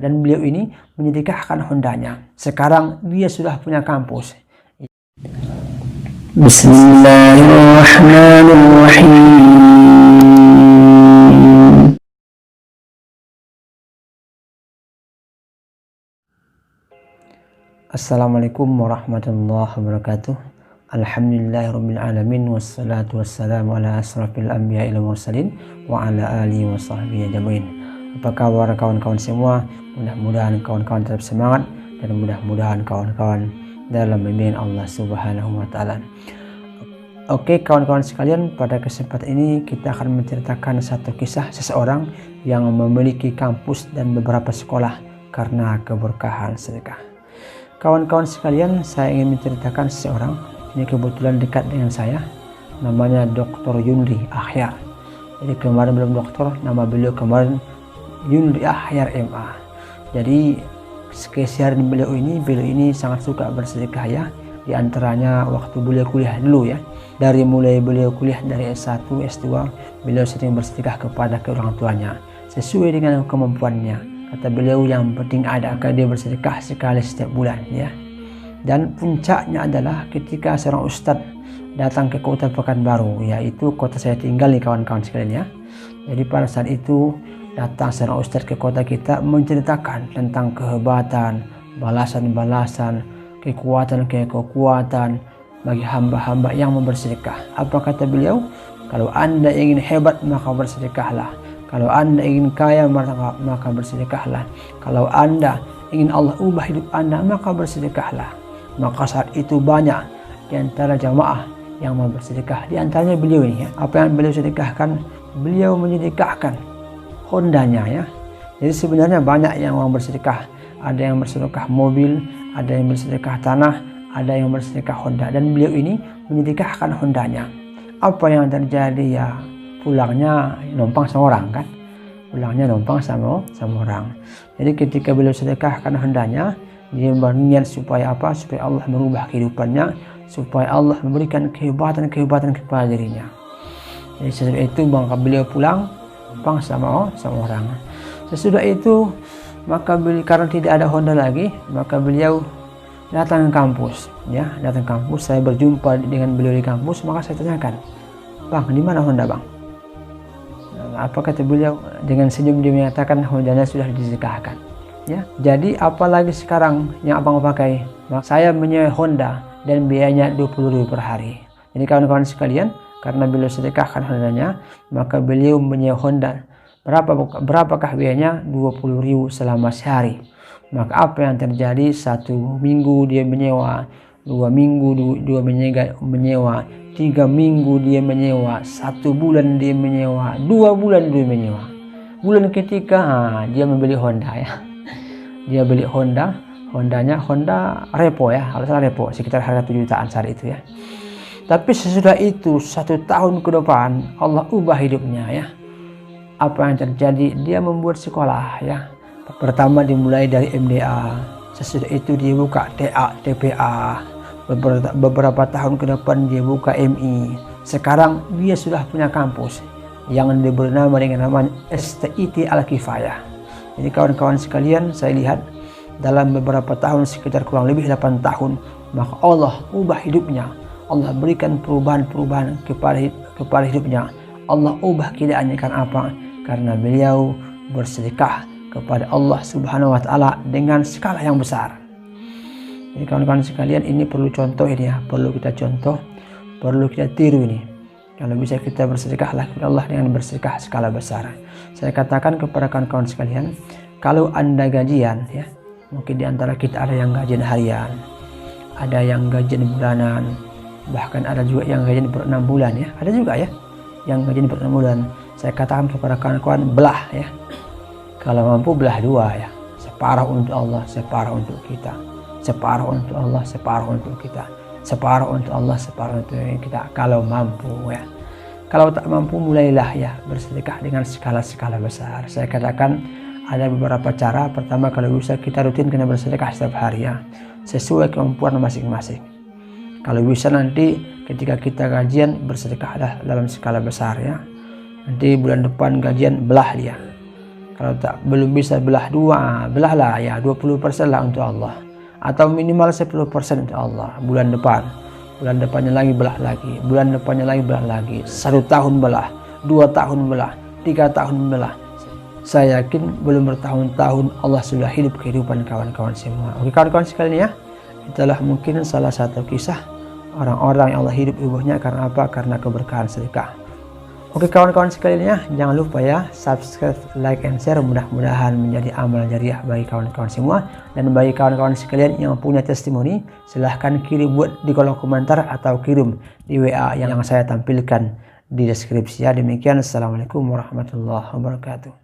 dan beliau ini menyedekahkan Hondanya. Sekarang dia sudah punya kampus. Bismillahirrahmanirrahim. Assalamualaikum warahmatullahi wabarakatuh. Alhamdulillahirabbil alamin wassalatu wassalamu ala asrofil anbiya'i wal mursalin wa ala alihi wa sahbihi ajmain. Apa kabar kawan-kawan semua? Mudah-mudahan kawan-kawan tetap semangat dan mudah-mudahan kawan-kawan dalam bimbingan Allah Subhanahu wa taala. Oke kawan-kawan sekalian, pada kesempatan ini kita akan menceritakan satu kisah seseorang yang memiliki kampus dan beberapa sekolah karena keberkahan sedekah. Kawan-kawan sekalian, saya ingin menceritakan seseorang, ini kebetulan dekat dengan saya, namanya Dr. Yunri Akhyar. Jadi kemarin belum doktor, nama beliau kemarin Yunri Akhyar MA. Jadi keseharian beliau ini sangat suka bersedekah ya. Di antaranya waktu beliau kuliah dulu ya. Dari mulai beliau kuliah dari S1, S2, beliau sering bersedekah kepada orang tuanya sesuai dengan kemampuannya. Kata beliau yang penting ada, maka dia bersedekah sekali setiap bulan ya. Dan puncaknya adalah ketika seorang ustadz datang ke kota Pekanbaru, yaitu kota saya tinggal nih kawan-kawan sekalian ya. Jadi pada saat itu datang seorang ustadz ke kota kita menceritakan tentang kehebatan, balasan-balasan, kekuatan bagi hamba-hamba yang bersedekah. Apa kata beliau? Kalau Anda ingin hebat maka bersedekahlah. Kalau Anda ingin kaya maka bersedekahlah. Kalau Anda ingin Allah ubah hidup Anda maka bersedekahlah. Maka saat itu banyak di antara jamaah yang mau bersedekah. Di antaranya beliau ini ya. Apa yang beliau sedekahkan? Beliau menyedekahkan Hondanya ya. Jadi sebenarnya banyak yang mau bersedekah. Ada yang bersedekah mobil, ada yang bersedekah tanah, ada yang bersedekah Honda. Dan beliau ini menyedekahkan Hondanya. Apa yang terjadi ya? Pulangnya numpang sama orang kan, pulangnya numpang sama orang. Jadi ketika beliau sedekahkan Hondanya, dia berniat supaya apa? Supaya Allah merubah kehidupannya, supaya Allah memberikan kehebatan kepada dirinya. Jadi sesudah itu maka beliau pulang numpang sama orang. Sesudah itu maka beliau, karena tidak ada Honda lagi, maka beliau datang ke kampus ya, datang ke kampus. Saya berjumpa dengan beliau di kampus, maka saya tanyakan, "Bang, di mana Honda, Bang?" Apa kata beliau? Dengan senyum dia menyatakan Hondanya sudah disedekahkan ya. Jadi apalagi sekarang yang abang pakai? Saya menyewa Honda dan biayanya 20.000 per hari. Jadi kawan-kawan sekalian, karena beliau sedekahkan Hondanya, maka beliau menyewa Honda. Berapakah biayanya? 20.000 selama sehari. Maka apa yang terjadi? 1 minggu dia menyewa, 2 minggu dia menyewa, 3 minggu dia menyewa, 1 bulan dia menyewa, 2 bulan dia menyewa. Bulan ketiga dia membeli Honda ya. Dia beli Hondanya Honda Repo ya, kalau salah Repo, sekitar harga 7 jutaan saat itu ya. Tapi sesudah itu 1 tahun ke depan Allah ubah hidupnya ya. Apa yang terjadi? Dia membuat sekolah ya. Pertama dimulai dari MDA, sesudah itu dia buka TA, TPA. Beberapa tahun ke depan dia buka MI. Sekarang dia sudah punya kampus yang diberi nama dengan nama STIT Al-Kifayah. Jadi kawan-kawan sekalian, saya lihat dalam beberapa tahun, sekitar kurang lebih 8 tahun, maka Allah ubah hidupnya. Allah berikan perubahan kepada hidupnya. Allah ubah keadaannya. Karena apa? Karena beliau bersedekah kepada Allah Subhanahu wa taala dengan skala yang besar. Jadi kawan-kawan sekalian, ini perlu contoh ini ya, perlu kita contoh, perlu kita tiru ini. Kalau bisa kita bersedekahlah kepada Allah dengan bersedekah skala besar. Saya katakan kepada kawan-kawan sekalian, kalau Anda gajian ya, mungkin di antara kita ada yang gajian harian, ada yang gajian bulanan, bahkan ada juga yang gajian per 6 bulan ya, ada juga ya yang gajian per 6 bulan. Saya katakan kepada kawan-kawan, belah ya. Kalau mampu belah 2 ya, separuh untuk Allah, separuh untuk kita. Separuh untuk Allah, separuh untuk kita. Separuh untuk Allah, separuh untuk kita. Kalau mampu ya. Kalau tak mampu, mulailah ya bersedekah dengan skala-skala besar. Saya katakan ada beberapa cara. Pertama, kalau bisa kita rutin kena bersedekah setiap hari ya, sesuai kemampuan masing-masing. Kalau bisa nanti ketika kita gajian, bersedekahlah dalam skala besar ya. Nanti bulan depan gajian, belah dia. Kalau belum bisa belah dua, belahlah ya 20% lah untuk Allah, atau minimal 10% untuk Allah. Bulan depannya lagi belah lagi, bulan depannya lagi belah lagi, 1 tahun belah, 2 tahun belah, 3 tahun belah. Saya yakin belum bertahun-tahun Allah sudah hidup kehidupan kawan-kawan semua. Oke kawan-kawan sekalian ya, itulah mungkin salah satu kisah orang-orang yang Allah hidup ibunya karena apa? Karena keberkahan sedekah. Oke kawan-kawan sekalian ya, jangan lupa ya subscribe, like, and share. Mudah-mudahan menjadi amal jariah bagi kawan-kawan semua. Dan bagi kawan-kawan sekalian yang punya testimoni, silahkan kirim buat di kolom komentar atau kirim di WA yang saya tampilkan di deskripsi ya. Demikian, assalamualaikum warahmatullahi wabarakatuh.